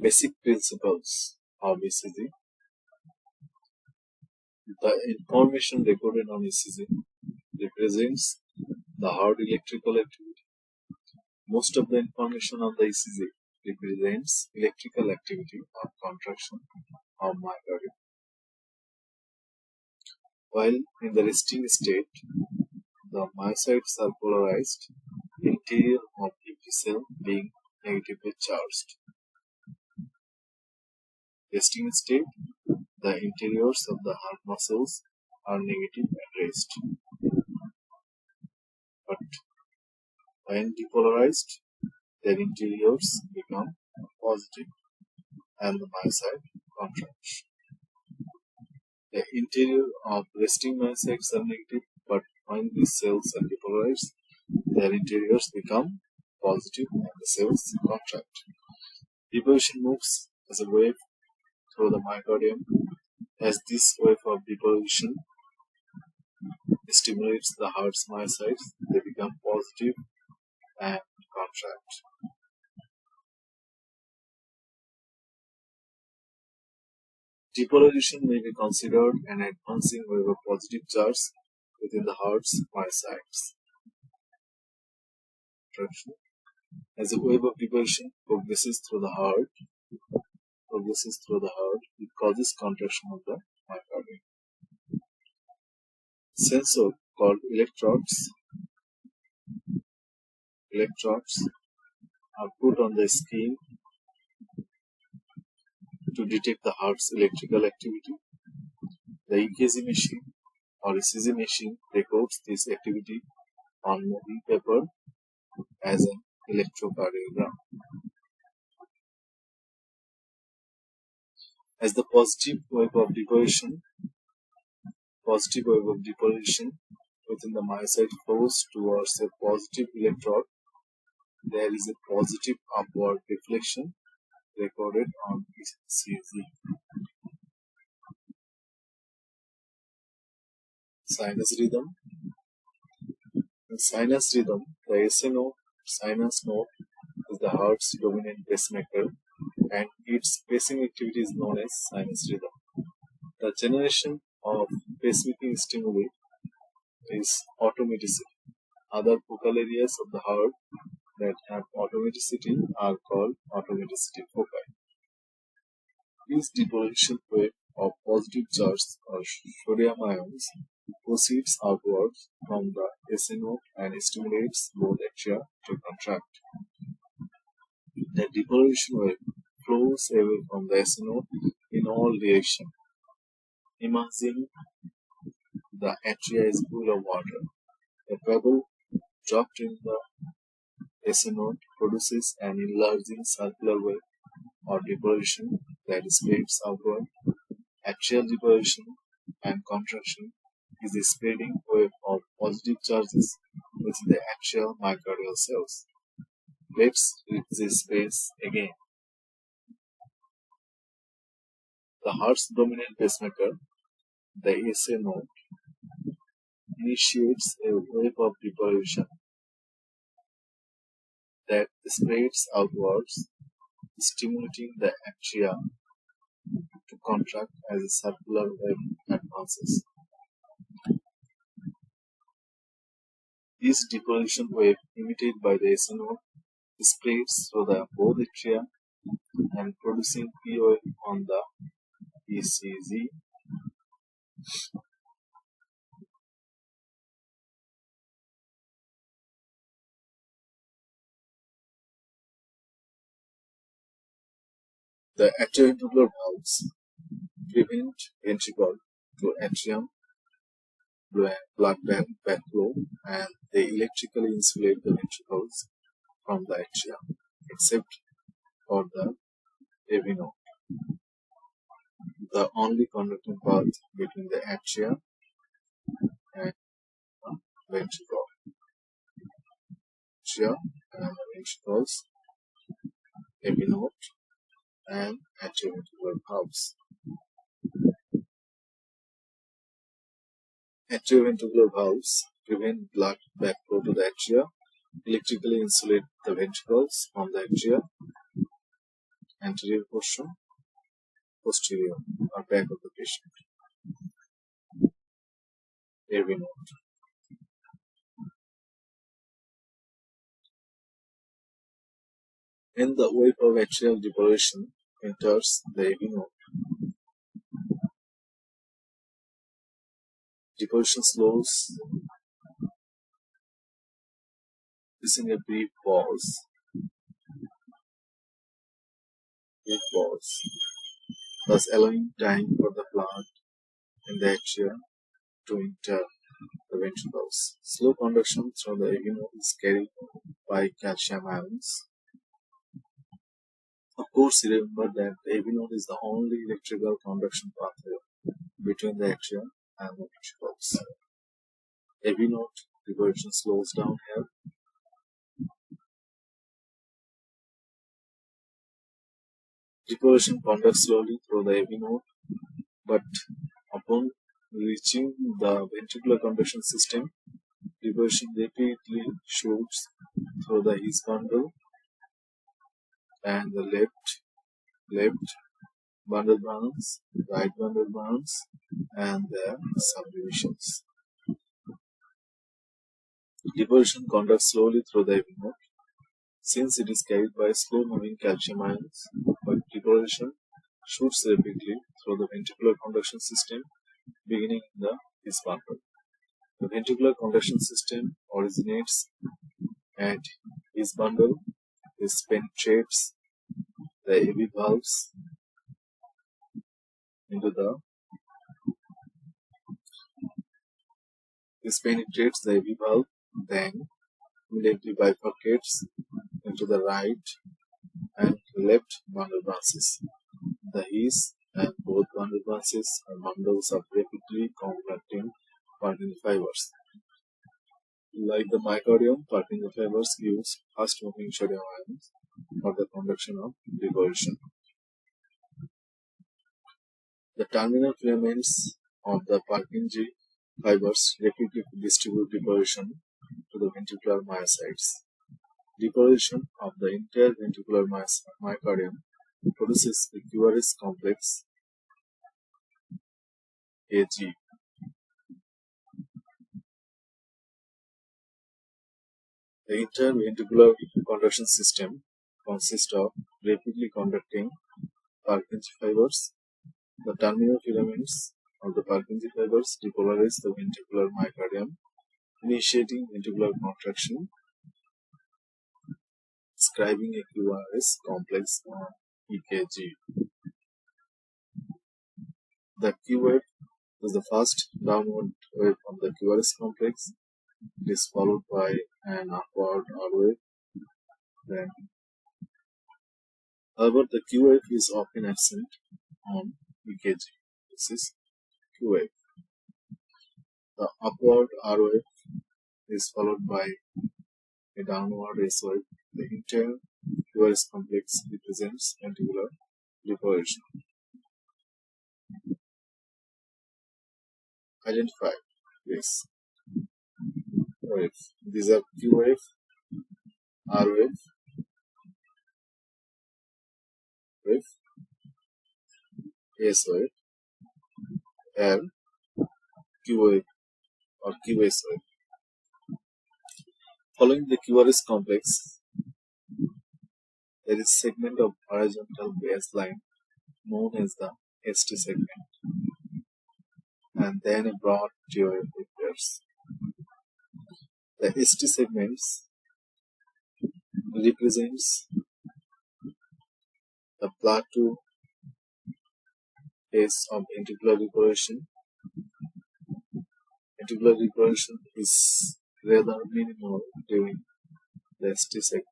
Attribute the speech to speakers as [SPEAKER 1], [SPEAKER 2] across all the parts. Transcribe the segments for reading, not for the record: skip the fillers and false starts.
[SPEAKER 1] Basic principles of ECG. The information recorded on ECG represents the heart electrical activity. Most of the information on the ECG represents electrical activity or contraction of myocardium. While in the resting state, the myocytes are polarized, interior of each cell being negatively charged. Resting state, the interiors of the heart muscles are negative at rest. But when depolarized, their interiors become positive and the myocyte contracts. The interior of resting myocytes are negative, but when these cells are depolarized, their interiors become positive and the cells contract. Depolation moves as a wave through the myocardium. As this wave of depolation stimulates the heart's myocytes, they become positive and contract. Depolarization may be considered an advancing wave of positive charge within the heart's myocytes. As a wave of depolation progresses through the heart, it causes contraction of the myocardium. Sensors called electrodes are put on the skin to detect the heart's electrical activity. The EKG machine or ECG machine records this activity on moving paper as an electrocardiogram. As the positive wave of depolation within the myocyte flows towards a positive electrode, there is a positive upward deflection recorded on ECG. Sinus rhythm. In sinus rhythm, the SA node, sinus node, is the heart's dominant pacemaker, and its pacing activity is known as sinus rhythm. The generation of pacemaking stimuli is automaticity. Other focal areas of the heart that have automaticity are called automaticity foci. This depolation wave of positive charge or sodium ions proceeds outwards from the SA node and stimulates both atria to contract. The depolation wave flows away from the SA node in all directions. Imagine the atria is full of water. A pebble dropped in the SA node produces an enlarging circular wave or depolation that spreads outward. Atrial depolation and contraction is a spreading wave of positive charges within the atrial myocardial cells. Let's read this space again. The heart's dominant pacemaker, the SA node, initiates a wave of depolation that spreads outwards, stimulating the atria to contract as a circular wave advances. This depolation wave emitted by the SA node spreads through the both atria and producing P wave on the ECG. The atrioventricular valves prevent ventricle to atrium blood backflow, and they electrically insulate the ventricles from the atria, except for the AV node, the only conducting path between the atria and the ventricle. Atria and the ventricles, AV node, and atrioventricular valves. Atrioventricular valves prevent blood backflow to the atria, electrically insulate the ventricles from the atria, anterior portion, posterior or back of the patient. AV node. When the wave of atrial depolarization enters the AV node, depolarization slows, using a brief pause, thus allowing time for the blood in the atria to enter the ventricles. Slow conduction through the AV node is carried by calcium ions. Of course, remember that the AV node is the only electrical conduction pathway between the atria and the ventricles. AV node depolarization slows down here. Depolarization conducts slowly through the AV node, but upon reaching the ventricular conduction system, depolarization rapidly shoots through the His bundle and the left bundle branch, right bundle branch, and their subdivisions. Depolarization conducts slowly through the AV node, since it is carried by slow-moving calcium ions, but depolarization shoots rapidly through the ventricular conduction system, beginning in the His bundle. The ventricular conduction system originates at His bundle. This penetrates the AV valves into the AV valve, then immediately bifurcates into the right and left bundle branches. The His and both bundle branches are bundles of rapidly conducting Purkinje fibers. Like the myocardium, Purkinje fibers use fast-moving sodium ions for the conduction of depolarization. The terminal filaments of the Purkinje fibers rapidly distribute depolarization to the ventricular myocytes. Depolarization of the entire ventricular myocardium produces a QRS complex AG. The entire ventricular conduction system consists of rapidly conducting Purkinje fibers. The terminal filaments of the Purkinje fibers depolarize the ventricular myocardium, initiating ventricular contraction, describing a QRS complex on EKG. The Q wave is the first downward wave of the QRS complex. It is followed by an upward R wave. However, the Q wave is often absent on EKG. This is Q wave. The upward R wave is followed by a downward S wave. The entire QRS complex represents ventricular depolarization. Identify this wave. These are Q wave, R wave, S wave, and Q wave or QS wave. Following the QRS complex, there is a segment of horizontal baseline known as the ST segment, and then a broad T wave appears. The ST segments represents the plateau phase of ventricular depolarization. Ventricular depolarization is rather minimal during the ST segment.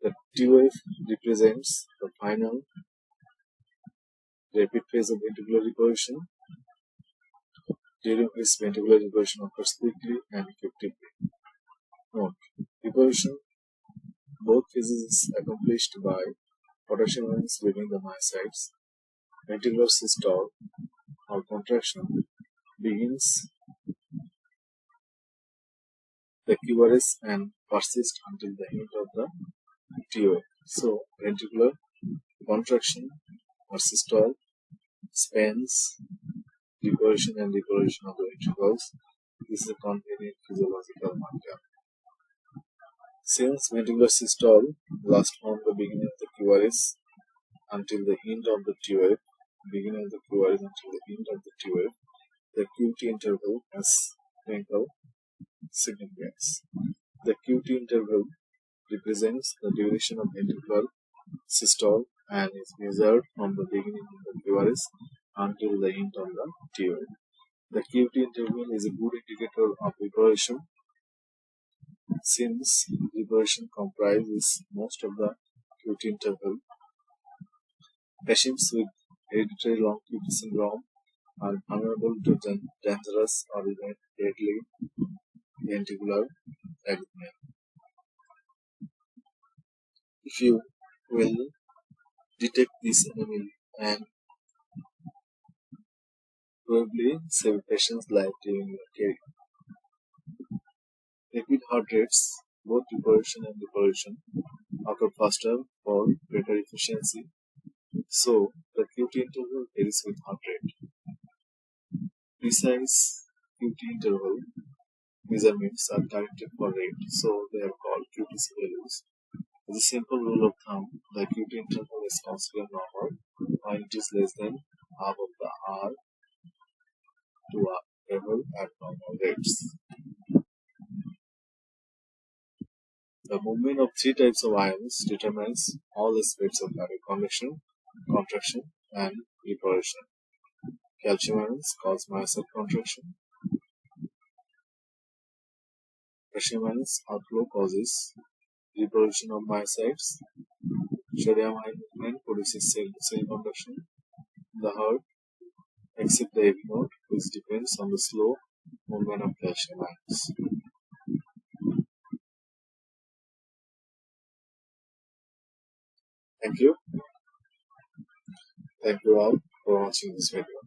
[SPEAKER 1] The T wave represents the final rapid phase of ventricular depolarization, during which ventricular depolarization occurs quickly and effectively. Note: depolarization, both phases is accomplished by potassium ions leaving the myocytes. Ventricular systole or contraction begins the QRS and persist until the end of the TOA. So, ventricular contraction or systole spans deposition and deposition of the ventricles. This is a convenient physiological marker. Since ventricular systole lasts from the beginning of the QRS until the end of the TOA, beginning of the QRS until the end of the TOA, the QT interval has clinical significance. The QT interval represents the duration of ventricular systole and is measured from the beginning of the QRS until the end of the TOA. The QT interval is a good indicator of reparation since reparation comprises most of the QT interval. Patients with hereditary long QT syndrome are vulnerable to dangerous or even deadly ventricular arrhythmia. If you will detect this anomaly and probably save a patient's life during your care. Rapid heart rates, both reposition and deposition, occur faster for greater efficiency, so the QT interval varies with heart rate. Precise QT interval measurements are corrected for rate, so they are called QTC values. As a simple rule of thumb, the QT interval is considered normal when it is less than half of the R to R level at normal rates. The movement of three types of ions determines all aspects of cardiac conduction, contraction, and reposition. Calcium ions cause myocyte contraction. Potassium ions outflow causes reposition of myocytes. Sodium ion movement produces cell conduction. The heart except the AV node, which depends on the slow movement of calcium ions. Thank you. Thank you all for watching this video.